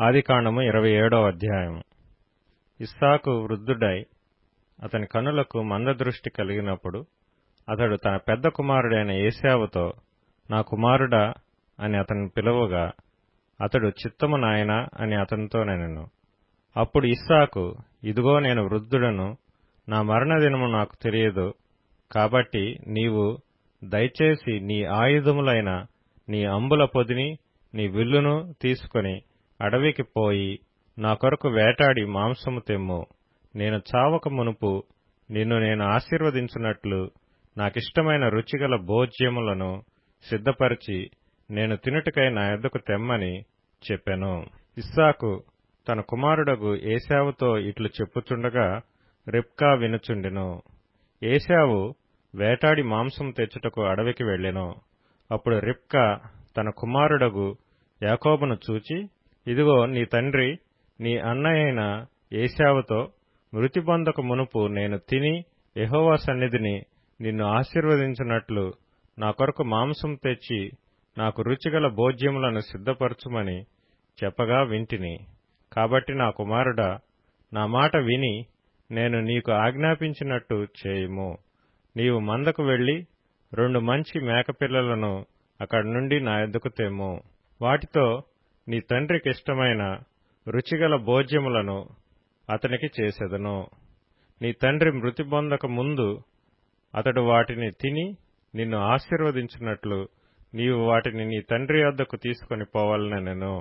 ఆదికాండము 27వ అధ్యాయము. ఇస్సాకు వృద్ధుడై అతని కనులకు మందదృష్టి కలిగినప్పుడు అతడు తన పెద్ద కుమారుడైన ఏశావుతో, నా కుమారుడా అని అతన్ని పిలువగా, అతడు చిత్తము నాయనా అని అతనితో నెనెను. అప్పుడు ఇస్సాకు, ఇదిగో నేను వృద్ధుడను, నా మరణదినము నాకు తెలియదు, కాబట్టి నీవు దయచేసి నీ ఆయుధములైన నీ అంబుల పొదిని నీ విల్లును తీసుకొని అడవికి పోయి నా కొరకు వేటాడి మాంసము తెమ్ము. నేను చావక మునుపు నిన్ను నేను ఆశీర్వదించున్నట్లు నాకిష్టమైన రుచిగల భోజ్యములను సిద్ధపరిచి నేను తినుటకై నా యొద్దకు తెమ్మని చెప్పెను. ఇస్సాకు తన కుమారుడగు ఏశావుతో ఇట్లు చెప్పుచుండగా రిబ్కా వినుచుండెను. ఏశావు వేటాడి మాంసం తెచ్చుటకు అడవికి వెళ్ళెను. అప్పుడు రిబ్కా తన కుమారుడగు యాకోబును చూచి, ఇదిగో నీ తండ్రి నీ అన్నయైన ఏశావుతో, మృతి పొందక మునుపు నేను తిని యెహోవా సన్నిధిని నిన్ను ఆశీర్వదించినట్లు నా కొరకు మాంసం తెచ్చి నాకు రుచిగల భోజ్యములను సిద్ధపరచుమని చెప్పగా వింటిని. కాబట్టి నా కుమారుడా, నా మాట విని నేను నీకు ఆజ్ఞాపించినట్టు చేయుము. నీవు మందకు వెళ్లి 2 మంచి మేకపిల్లలను అక్కడి నుండి నా యొద్దకు తెమ్ము. వాటితో నీ తండ్రికిష్టమైన రుచిగల భోజ్యములను అతనికి చేసెదను. నీ తండ్రి మృతి పొందక ముందు అతడు వాటిని తిని నిన్ను ఆశీర్వదించినట్లు నీవు వాటిని నీ తండ్రి వద్దకు తీసుకొని పోవాలనెను.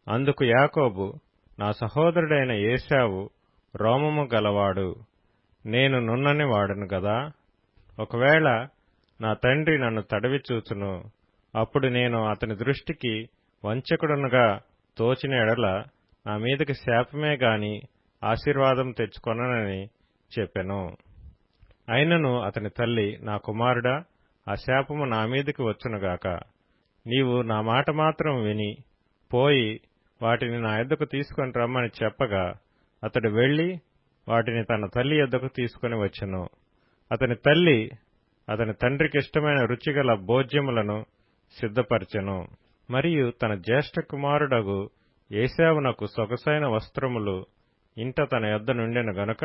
అందుకు యాకోబు, నా సహోదరుడైన ఏశావు రోమము గలవాడు, నేను నున్నని వాడను గదా. ఒకవేళ నా తండ్రి నన్ను తడవి చూచును, అప్పుడు నేను అతని దృష్టికి వంచకుడనుగా తోచిన ఎడల నా మీదకి శాపమే గాని ఆశీర్వాదం తెచ్చుకొననని చెప్పెను. అయినను అతని తల్లి, నా కుమారుడా, ఆ శాపము నా మీదకి వచ్చునుగాక. నీవు నా మాట మాత్రం విని పోయి వాటిని నా యొద్దకు తీసుకొని రమ్మని చెప్పగా అతడు వెళ్లి వాటిని తన తల్లి యొద్దకు తీసుకొని వచ్చెను. అతని తల్లి అతని తండ్రికిష్టమైన రుచిగల భోజ్యములను సిద్ధపరచెను. మరియు తన జ్యేష్ఠ కుమారుడగు ఏశావునకు సొగసైన వస్త్రములు ఇంట తన యొద్ద నుండెను గనుక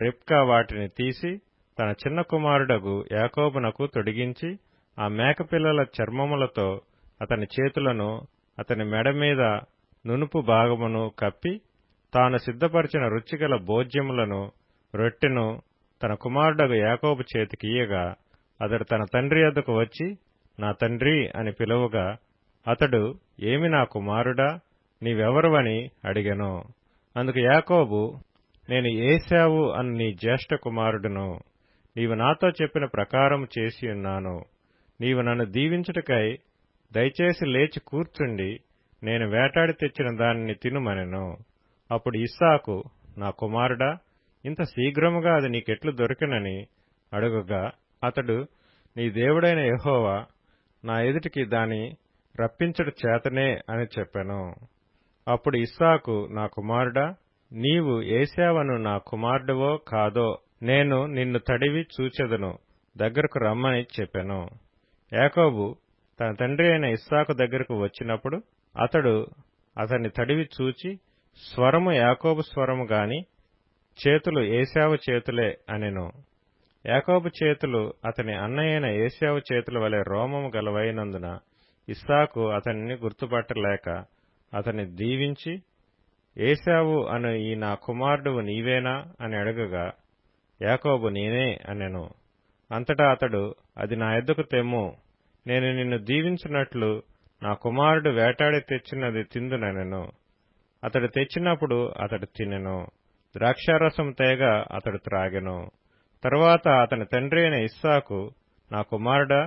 రిబ్కా వాటిని తీసి తన చిన్న కుమారుడగు యాకోబునకు తొడిగించి ఆ మేకపిల్లల చర్మములతో అతని చేతులను అతని మెడ మీద నునుపు భాగమును కప్పి తాను సిద్ధపరిచిన రుచిగల భోజ్యములను రొట్టెను తన కుమారుడగు యాకోబు చేతికియ్యగా అతడు తన తండ్రి యొద్దకు వచ్చి, నా తండ్రి అని పిలువగా అతడు, ఏమి నా కుమారుడా, నీవెవరువని అడిగెను. అందుకు యాకోబు, నేను ఏశావు అను నీ జ్యేష్ఠ కుమారుడును. నీవు నాతో చెప్పిన ప్రకారం చేసియున్నాను. నీవు నన్ను దీవించుటకై దయచేసి లేచి కూర్చుండి నేను వేటాడి తెచ్చిన దానిని తినుమనెను. అప్పుడు ఇస్సాకు, నా కుమారుడా, ఇంత శీఘ్రముగా అది నీకెట్లు దొరికినని అడుగగా అతడు, నీ దేవుడైన యెహోవా నా ఎదుటికి దాని రప్పించుట చేతనే అని చెప్పెను. అప్పుడు ఇస్సాకు, నా కుమారుడా, నీవు ఏశావను నా కుమారుడివో కాదో నేను నిన్ను తడివి చూచెదను, దగ్గరకు రమ్మని చెప్పెను. యాకోబు తన తండ్రి అయిన ఇస్సాకు దగ్గరకు వచ్చినప్పుడు అతడు అతన్ని తడివి చూచి, స్వరము యాకోబు స్వరము గాని చేతులు ఏశావు చేతులే అనెను. యాకోబు చేతులు అతని అన్నయైన ఏశావు చేతుల వలె రోమము గలవైనందున ఇస్సాకు అతనిని గుర్తుపట్టలేక అతన్ని దీవించి, ఏశావు అను ఈ నా కుమారుడువు నీవేనా అని అడగగా యాకోబు, నేనే అనెను. అంతటా అతడు, అది నా యొద్దకు తెమ్ము, నేను నిన్ను దీవించినట్లు నా కుమారుడు వేటాడి తెచ్చినది తిందునెను. అతడు తెచ్చినప్పుడు అతడు తినెను. ద్రాక్షారసం తేగ అతడు త్రాగెను. తరువాత అతని తండ్రి అయిన ఇస్సాకు, నా కుమారుడా,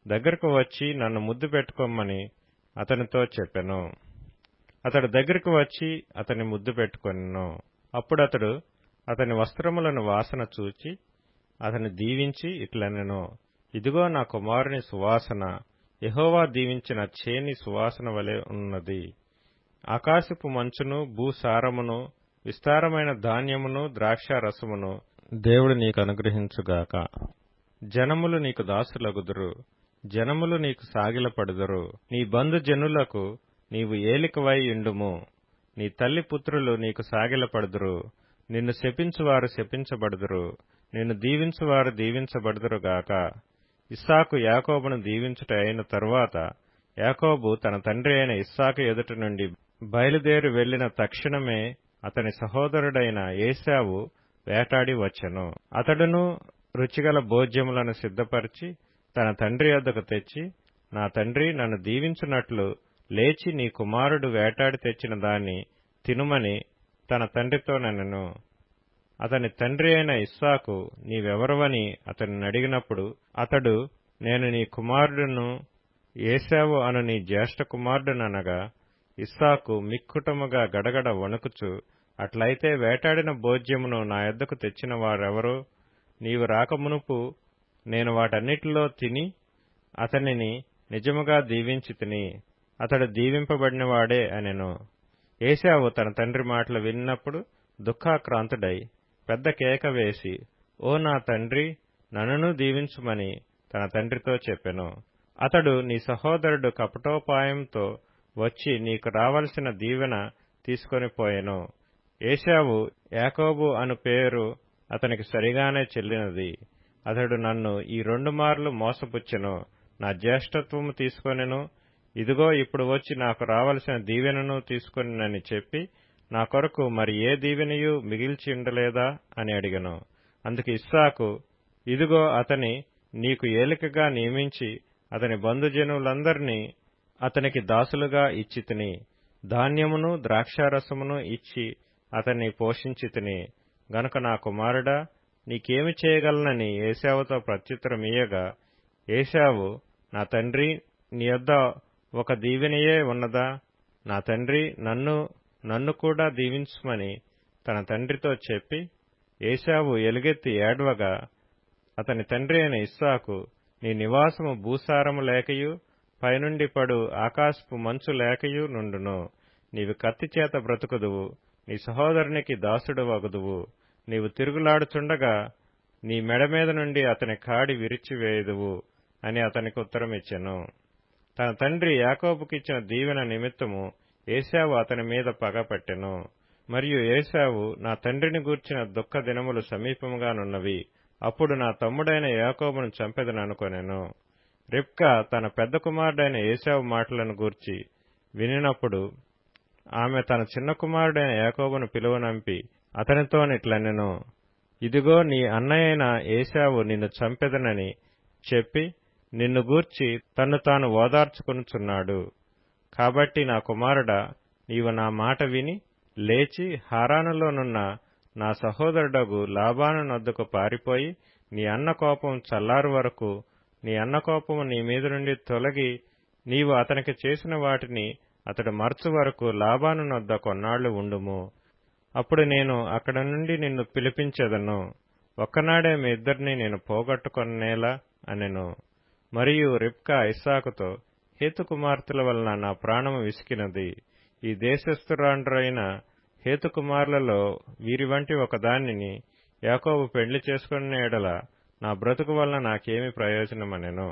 దగ్గరకు వచ్చి నన్ను ముద్దు పెట్టుకోమని అతనితో చెప్పెను. అతడు దగ్గరకు వచ్చి అతని ముద్దు పెట్టుకొనెను. అప్పుడు అతడు అతని వస్త్రములను వాసన చూచి అతని దీవించి ఇట్లనెను, ఇదిగో నా కుమారుని సువాసన యెహోవా దీవించిన చేని సువాసన వలె ఉన్నది. ఆకాశపు మంచును భూసారమును విస్తారమైన ధాన్యమును ద్రాక్షారసమును దేవుడు నీకు అనుగ్రహించుగాక. జనములు నీకు దాసులగుదురు, జనములు నీకు సాగిలపడుదురు. నీ బంధుజనులకు నీవు ఏలికవై యుండుము. నీ తల్లి పుత్రులు నీకు సాగిలపడుదురు. నిన్ను శపించువారు శపించబడుదురు, నిన్ను దీవించువారు దీవించబడుదురుగాక. ఇస్సాకు యాకోబును దీవించుట అయిన తరువాత యాకోబు తన తండ్రి అయిన ఇస్సాకు ఎదుట నుండి బయలుదేరి వెళ్లిన తక్షణమే అతని సహోదరుడైన ఏశావు వేటాడి వచ్చెను. అతడును రుచిగల భోజ్యములను సిద్ధపరిచి తన తండ్రి వద్దకు తెచ్చి, నా తండ్రి నన్ను దీవించున్నట్లు లేచి నీ కుమారుడు వేటాడి తెచ్చిన దాన్ని తినుమని తన తండ్రితో నెనెను. అతని తండ్రి అయిన ఇస్సాకు నీవెవరవని అతనిని అడిగినప్పుడు అతడు, నేను నీ కుమారుడును ఏశావు అను నీ జ్యేష్ఠ కుమారుడుననగా, ఇస్సాకు మిక్కుటముగా గడగడ వణుకుచు, అట్లయితే వేటాడిన భోజ్యమును నా యొద్దకు తెచ్చిన వారెవరో? నీవు రాకమునుపు నేను వాటన్నిటిలో తిని అతనిని నిజముగా దీవించితిని. అతడు దీవింపబడినవాడే అనెను. ఏశావు తన తండ్రి మాటలు విన్నప్పుడు దుఃఖాక్రాంతుడై పెద్ద కేక వేసి, ఓ నా తండ్రి, నన్నును దీవించుమని తన తండ్రితో చెప్పెను. అతడు, నీ సహోదరుడు కపటోపాయంతో వచ్చి నీకు రావలసిన దీవెన తీసుకొని పోయెను. ఏశావు యాకోబు అను పేరు అతనికి సరిగానే చెల్లినది. అతడు నన్ను ఈ 2 మార్లు మోసపుచ్చెను, నా జ్యేష్ఠత్వము తీసుకొనెను, ఇదిగో ఇప్పుడు వచ్చి నాకు రావలసిన దీవెనను తీసుకొనినని చెప్పి, నా కొరకు మరి ఏ దీవెనయూ మిగిల్చి ఉండలేదా అని అడిగెను. అందుకు ఇస్సాకు, ఇదిగో అతని నీకు ఏలికగా నియమించి అతని బంధుజనులందరినీ అతనికి దాసులుగా ఇచ్చితిని. ధాన్యమును ద్రాక్షారసమును ఇచ్చి అతన్ని పోషించితిని. గనుక నా కుమారుడా, నీకేమి చేయగలనని ఏశావుతో ప్రత్యుత్తరమియ్యగా, ఏశావు, నా తండ్రి, నీ యొద్ద ఒక దీవెనయే ఉన్నదా? నా తండ్రి, నన్ను కూడా దీవించుమని తన తండ్రితో చెప్పి, ఏశావు ఎలుగెత్తి ఏడ్వగా, అతని తండ్రి అయిన ఇస్సాకు, నీ నివాసము భూసారము లేకయు పైనుండి పడు ఆకాశపు మంచు లేకయు నుండును. నీవు కత్తిచేత బ్రతుకుదువు, నీ సహోదరునికి దాసుడు వగుదువు. నీవు తిరుగులాడుచుండగా నీ మెడ మీద నుండి అతని కాడి విరిచివేయుదువు అని అతనికి ఉత్తరమిచ్చెను. తన తండ్రి యాకోబుకిచ్చిన దీవెన నిమిత్తము ఏశావు అతని మీద పగపట్టెను. మరియు ఏశావు, నా తండ్రిని గూర్చిన దుఃఖ దినములు సమీపముగానున్నవి, అప్పుడు నా తమ్ముడైన యాకోబును చంపెదననుకొనెను. రిబ్కా తన పెద్ద కుమారుడైన ఏశావు మాటలను గూర్చి వినినప్పుడు ఆమె తన చిన్న కుమారుడైన యాకోబును పిలువనంపి అతనితోనిట్లనెను, ఇదిగో నీ అన్నయైన ఏశావు నిన్ను చంపెదనని చెప్పి నిన్ను గూర్చి తన్ను తాను ఓదార్చుకొనుచున్నాడు. కాబట్టి నా కుమారుడా, నీవు నా మాట విని లేచి హారానులోనున్న నా సహోదరుడగు లాబాను నొద్దకు పారిపోయి, నీ అన్న కోపం చల్లారు వరకు, నీ అన్న కోపము నీ మీద నుండి తొలగి నీవు అతనికి చేసిన వాటిని అతడు మరచు వరకు లాబాను నొద్ద కొన్నాళ్లు ఉండుము. అప్పుడు నేను అక్కడ నుండి నిన్ను పిలిపించెదను. ఒక్కనాడే మీ ఇద్దరిని నేను పోగొట్టుకొనేలా అనెను. మరియు రిబ్కా ఇస్సాకుతో, హేతు కుమార్తెల వలన నా ప్రాణము విసికినది. ఈ దేశస్థురాండ్రైన హేతు కుమారులలో వీరి వంటి ఒకదానిని యాకోబు పెండ్లి చేసుకున్న ఎడల నా బ్రతుకు వలన నాకేమి ప్రయోజనమనెను.